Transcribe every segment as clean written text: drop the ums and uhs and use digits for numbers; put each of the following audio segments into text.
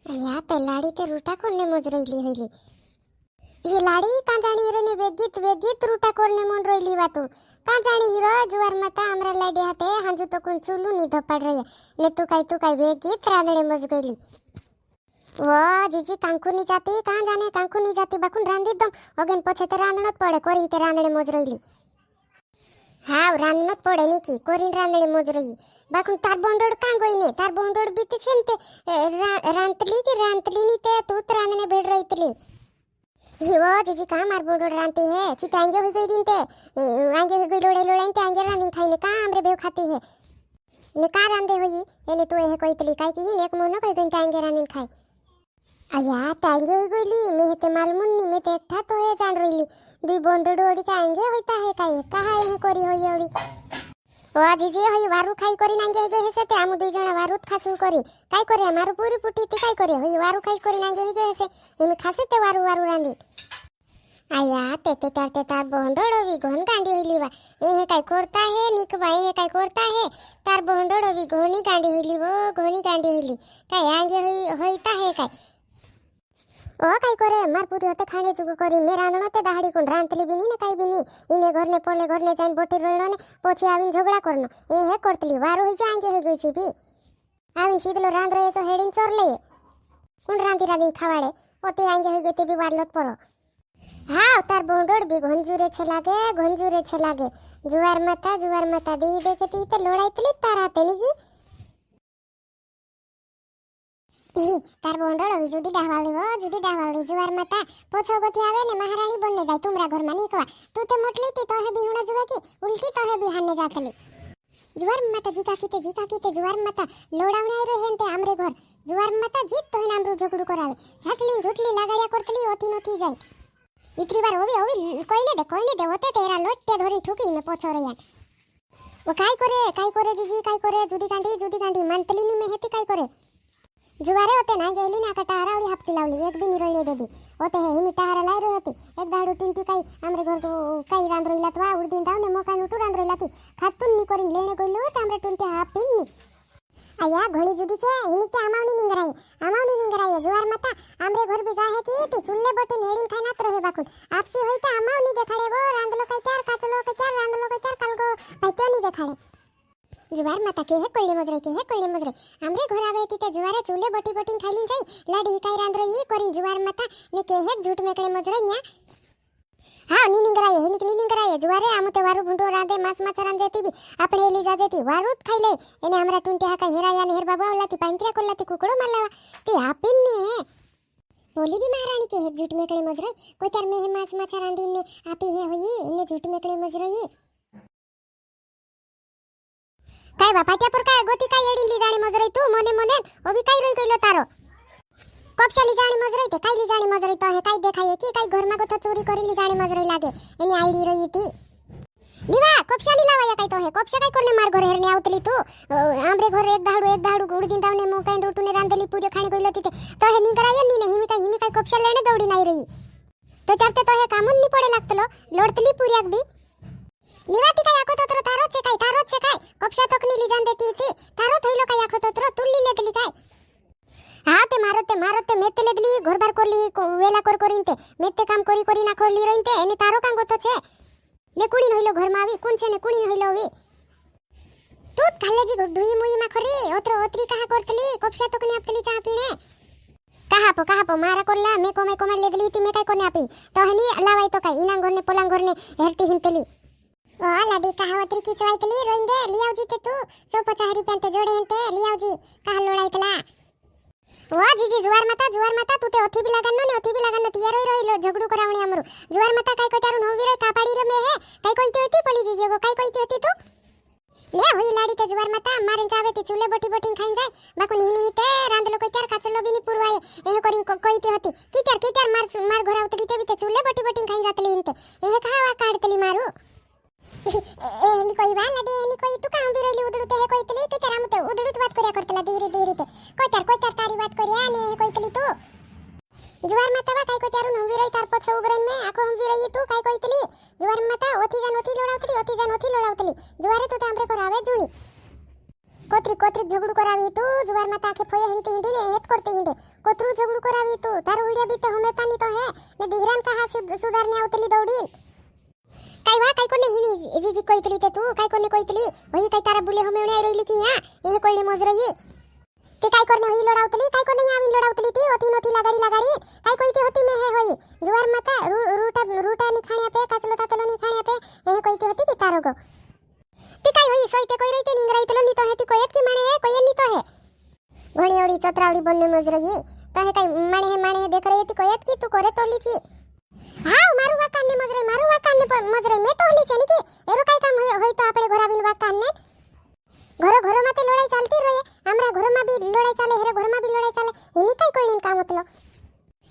या ते लाड़ी ते रूटा कोने मोज रहिली होइली ये लाड़ी का जाणी रे ने वेगीत वेगीत रूटा कोने मोन रहिली वातु का जाणी हीरो जुवार माता हमरा लाडे हाते हांजू तो कोन चुलू नी धपाड रही ने तू काय वेगीत रांदळे मोज गईली वा जीजी कांकू नी जाती का जाने कांकू नी जाती बाकुन रांदी दम अगेन पछे ते रांदणोत पड़े कोरीन ते रांदळे मोज रहिली हाव रांदणोत पड़े नीकी कोरीन रांदळे मोज रही बाकुन तार बोंडोड कां गोईने तार बोंडोड बीती छेन ते रांतली नी ते तूत रांदणे बेड रहीतली हिवो जीजी का मार बोंडोड रांती है चिता आंगे होई गई दिन ते आंगे होई गई लोड़े लोड़े ते आंगे रांदीन खाईने का हमरे बेव खाती है ने का रांदे होई एने तू एहे कोईतली काय की नेक मोनो कोई गईन ते आंगे रांदीन खाई आया तांगे होई गईली मे हेते मालमुन नी मे ते एकठा तो है जान रहीली दुई बोंडोड ओडी का आंगे होईता है काय कहा एहे कोरी होई ओडी वा जीजी होई वारू खाई करी नांगे होई गई हेसे ते आमु दुई जणा वारूत खासू करी काय करे मारू पूरी पुटी ती काय करे होई वारू खाई करी नांगे होई गई हेसे एमे खासे ते वारू वारू रांदी आया ते तार बोंडोडो वी घोन गांडी होईली वा एहे काय करता है निकवा एहे काय करता है तार बोंडोडो वी घोनी गांडी होईली वो घोनी गांडी होईली काय आंगे होईता है काय ओ काय करे मार पूरी होते खाणे जुगो करी मे रांदणो ते दाहडी कोण रांतली बिनी ने काय बिनी इने घरने पोले घरने जाइन बोटी रोळनो ने पोछी आविन झगडा करनो ए हे करतली वारो होई जांगे होई गई छी बी आविन सीधलो रांद रहे सो हेडिन चोरले कोण रांती रांदीन खावाडे ओते आंगे होई गते बी वारलोत परो हां तार बोंडोड बी घोंजुरे छे लागे जुवार माता दी देखेती ते लोडायतली तार हाते नी तार बोंडोड अभी जुदी डावाली जुवार माता पोछो गोती आवे ने महारानी बनने जाय तुमरा घर मानी कवा तू ते मोटली ती तो है बिहुणा जुवे की उल्टी तो है बिहाने जातली जुवार माता जीका कीते जुवार माता लोडावणे रे हेंते आमरे घर जुवार माता जीत तो है नामरू झगडू करावे झाटली झुटली लागाडिया करतली होती नोती जाय इतली बार होवी कोई ने दे होते तेरा लोट्टे धोरी ठुकी में पोछो रे यार वो काय करे जीजी काय करे जुदी गांडी मंतली नी में हेती काय करे जुवारे होते ना गेली ना टारावली हापती लावली एक दिन निरळणे देदी होते हे हिमी टारा लायरे होती एक दाडू टिंटू काही आमरे घर काही रांद्रोईला तवा उडदीन दावने मोका नुटू रांद्रोईला ती खातून नी करीन लेणे गइलो त आमरे टुंटे हापिन नी आया घणी जुदी छे हिनी के आमावनी निंगराई जुवार माता आमरे घर भी जाहे की ती चुल्ले बटे नेडीन खानात रहे बाकुन आपसी होईते आमावनी देखाडे गो रांदलो काय चार काचलो काय चार रांदलो काय चार कालगो पाइत्योनी देखाडे जुवार माता के हे कोळले मजरे आमरे घर आवे तिते जुवारे चुले बटी खाईलीन जाई लाडी काय रांद्र ई करीन जुवार माता ने के हे झूठ मेकळे मजरे न्या हां नी निंगराय जुवारे आमु ते वारू भुंडो रांदे मास रांदे ती बी आपणे एली जाजेती वारूत खाईले एने हमरा टुंटे हा काय हेराया ने हेर बाबा ओलाती पांत्र्या कोल्लाती कुकड़ो मारलावा ती हापिन ने बोली भी महारानी के हे झूठ मेकळे मजरे कोई तार में मास रांदीन ने आपी हे होई इने झूठ मेकळे मजरे ई काय बापाट्या पर काय गोती काय एडीन जाणी मजरई तू मोने ओबी काय रोई गइलो तारो कपशाली जाणी मजरई ते काय ली जाणी मजरई तो है काय देखाय की काय घर मा गथ चोरी करी ली जाणी मजरई लागे एनी आईडी रही थी दिवा कपशाली लावाया काय तो है कपशा काय करने मार घर हेरने आवतली तू आमरे घर एक दाडू गुडदीन दावने मो काय रोटूने रांदली पूरे खाणे गइलो तिते तो है निगराय नी ने हिमी काय कपशा लेने दौडी नाही रही तो त्यारते तो है कामून नी पडे लागतलो लोडतली पूर्याक बी निवाती काय आखो तोत्र तारो छे काय कपशा तक नीली जान देती थी तारो थईलो काय आखो तोत्र तुल्ली लेतली काय हा ते मारते मेते लेदली घरबार कोली वेला करीनते मेते काम करी ना खोली रहिनते एने तारो कांगो तो छे ने कुडी नहिलो घर मा आवी कोन छे ने कुडी नहिलो वी तू खालेजी गुडुई मुई मा खरी ओत्री कहा करतली कपशा तक नी आपतली चा पीणे कहा पो मारा कोल्ला मे कोमा लेदली ती मे काय कोने आपी तो हनी लावाय तो काय इना घरने पोलांग घरने हेरती हिंतली ओ लाडी कहावत्री की चवायतली रोइंदे लियावजी ते तू 150 रुपया ते जोडे हंते लियावजी कहा लोडायतला वा जीजी जुवार माता तू ते ओथी भी लागन ती रोई झगडू करावणी अमरू जुवार माता काय कोतारू नोवी रे कापाडी रे मे हे काय कोईती होती पली जीजी गो काय कोईती होती तू ने होई लाडी ते जुवार माता मारेन चावे ते चुले बटी खाइन जाय बाकुन हिनी ते रांदलो कोई त्यार काचलो बिनी पुरवाय ए करिन कोईती होती कित्यार मार घर आवतली ते बी ते चुले बटी खाइन जातली हिनते ए कहावा काढतली मारू एनी कोई वाला दे एनी कोई तू काम बिरली उडुते हे कोई तली ते तेरा मते उडुत बात करया करतला धीरे ते कोई तार तारी बात करया ने कोई तली तू जुवार माता वा काय को तारू नंगी रही तार पछ उबरन में आखो हम रही तू काय कोई तली जुवार माता ओती लोडावतली जुवारे तू तांबरे को रावे जुणी કોતરી કોતરી ઝઘડું કરાવી તું જુવાર માં તાકે ફોય હિંતી હિંદી ને હેત કરતે હિંદે કોતરું ઝઘડું કરાવી તું તાર ઉડિયા બી તો હમેતાની તો હે ને દીહરાન કહા સુધારને આવતલી દોડીન કાઈ વા કાઈ કોને હિની જીજી કોઈતલી તે તું કાઈ કોને કોઈતલી હોઈ કાઈ તારા બુલે હમેવણે રોઈલી કી યા એ કોઈને મોજરઈ તે કાઈ કરને હોઈ લડાવતલી કાઈ કોને આવીન લડાવતલી તી હોતી નોતી લાગાડી કાઈ કોઈતી હોતી મે હે હોઈ જુવાર માતા રૂટા ની ખાણ્યા પે કાચલો તાતલો ની ખાણ્યા પે એ કોઈતી હોતી કે તારો ગો તે કાઈ હોઈ સોઈતે કોઈ રઈતે નિંગરાઈ તલો ની તો હેતી કોઈ એક કી માણે હે કોઈ ની તો હે ઘણી ઓડી ચતરાવડી બનને મજરઈ તો હે કાઈ માણે હે દેખ રહી હતી કોઈ એક કી તું કરે તોલી છી હા મારું વાકાન ને મજરે મે તો ઓલી છે ની કે એરો કાઈ કામ હોય તો આપણે ઘરાવીન વાકાન ને ઘરો માં તે લડાઈ ચાલતી રહે हमरा ઘર માં બી લડાઈ ચાલે હેરે ઘર માં બી લડાઈ ચાલે એની કાઈ કોઈની કામ હતો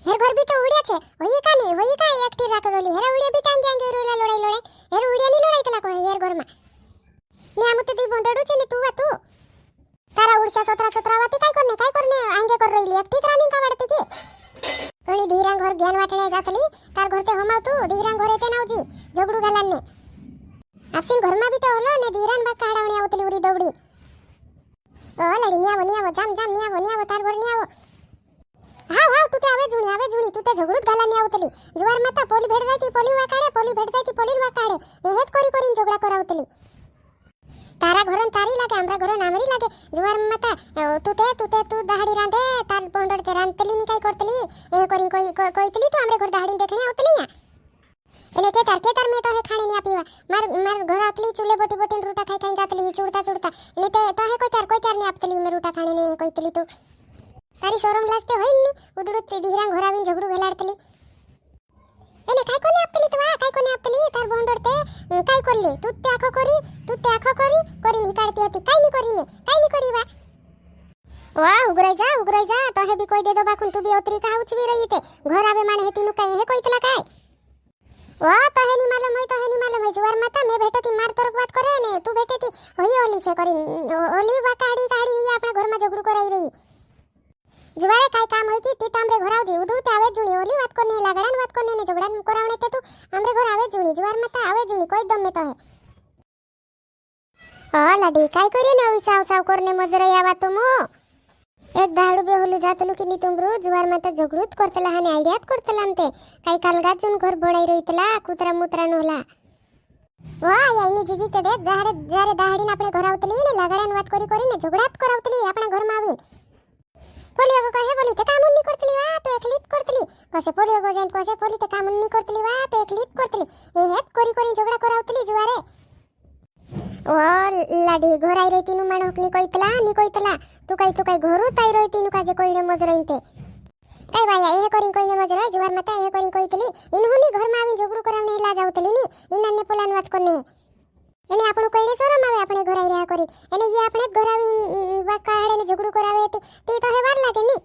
હેર ઘર બી તો ઉડ્યા છે હોઈ કાઈ એકટી રાખડોલી હેરે ઉડ્યા બી કાંઈ કાંઈ રોલા લડાઈ હેર ઉડ્યા ની લડાઈ તલા કોઈ હેર ઘર માં ને આમ તો તી બોંડડું છે ને તું તારા ઉડસા સતરા વાતી કાઈ કરને આંગે કર રહીલી એકટી ત્રાની કાવડતી કે ઘણી ધીરાંગ ઘર જ્ઞાન વાટણે જાતલી તાર ઘર તે હમાવતું ધીરાંગ ઘરે તે નાવજી ઝઘડું ગલાન ને આપસીન ઘર માં બી તો હલો ને ધીરાન બા કાડાવણી આવતલી ઉરી દવડી લડી ન્યાવો જામ ન્યાવો તાર ઘર ન્યાવો હાવ તું તે આવે જૂણી તું તે ઝઘડું જ ગાલા ન્યાવતલી જુવાર માતા પોલી ભેડ જાતી પોલી વાકાડે પોલી વાકાડે એ હેત કરીને ઝઘડા કરાવતલી તારા ઘરન તારી લાગે हमरा ઘરન આમરી લાગે જુવાર માતા તું દહાડી રાંધે તાર પોંડડ તે રાંધતલી ની કાઈ કરતલી એ કરીને કોઈતલી તું हमरे ઘર દહાડી દેખણી આવતલી એને કે તાર મે તો હે ખાણી ની આપીવા માર ઘર આતલી ચૂલે બોટી રૂટા ખાઈ જાતલી ચૂડતા ને તે તો હે કોઈ તાર ની આપતલી મે રૂટા ખાણી ને કોઈતલી તું તારી શરમ લાજતે હોય ની ઉદડું તે દીહરાંગ ઘરાવીન ઝઘડું વેલાડતલી એને કાઈ કોને આપતલી તાર બોંડર તે કાઈ કરલી તું તે આખો કરી કરીને હિકાડતી હતી કાઈ ની કરી વાહ ઉગરાઈ જા તો હે બી કોઈ દે દો બાકુન તું બી ઓતરી કા ઉછવી રહી તે ઘર આવે માણે હેતી નું કાઈ હે કોઈ તલા કાઈ વાહ તો હેની માલમ હોય જુવાર માતા મે બેઠેતી માર તરફ વાત કરે ને તું બેઠેતી હોઈ ઓલી છે કરીને ઓલી વાકાડી ની આપણા ઘરમાં ઝઘડું કરાઈ રહી જુવારે કાઈ કામ હોય કી તી તામરે ઘર આવજી ઉદુડતે આવે જૂણી ઓલી વાત કોને લાગડાન વાત કોને ને ઝઘડાન કરાવણે તે તું हमरे घर આવે જૂણી જુવાર માતા આવે જૂણી કોઈ દમ મે તો હે લાડી કાઈ કર્યું ને આવી સાવ કરને મજરે આવા તો મો એક દાડુ બે હોલું જાતલું કે ની તુમરું જુવાર માતા ઝઘડું જ કરતલા અને આઈડિયા જ કરતલા અંતે કાઈ કાલગાજુન ઘર ભણાઈ રહીતલા કૂતરા મુતરા નોલા વાહ યાની જીજી તે દેખ જારે દાડીને આપણે ઘર આવતલી ને લાગડાન વાત કરીને ઝઘડા જ કરાવતલી આપણા ઘરમાં આવી પોલીઓ કહે બોલી તે કામ ની કરતલી વા તો એકલી જ કરતલી કસે પોલીઓ ગો જાન કસે પોલી તે કામ ની કરતલી વા તો એકલી જ કરતલી એ હેત કરીને ઝઘડા કરાવતલી જુવારે ઓ લાડી ઘરાઈ રહીતી નું માણોક ની કોઈતલા તું કાઈ ઘરું તાઈ રહીતી નું કાજે કોઈને મજરઈન તે એ વાયા એ કરીને કોઈને મજરઈ જુવાર માતા એ કરીને કોઈતલી ઇનહુની ઘરમાં આવીને ઝઘડું કરાવને લા જાવતલી ની ઇનાને પોલાન વાત કોને એને આપણું કઈને શરમ આવે આપણે ઘરાઈ રહ્યા કરી એને ઈ આપણે ઘરાવી વાકાડે ને ઝઘડું કરાવે તે તો હે વાર લાગે ની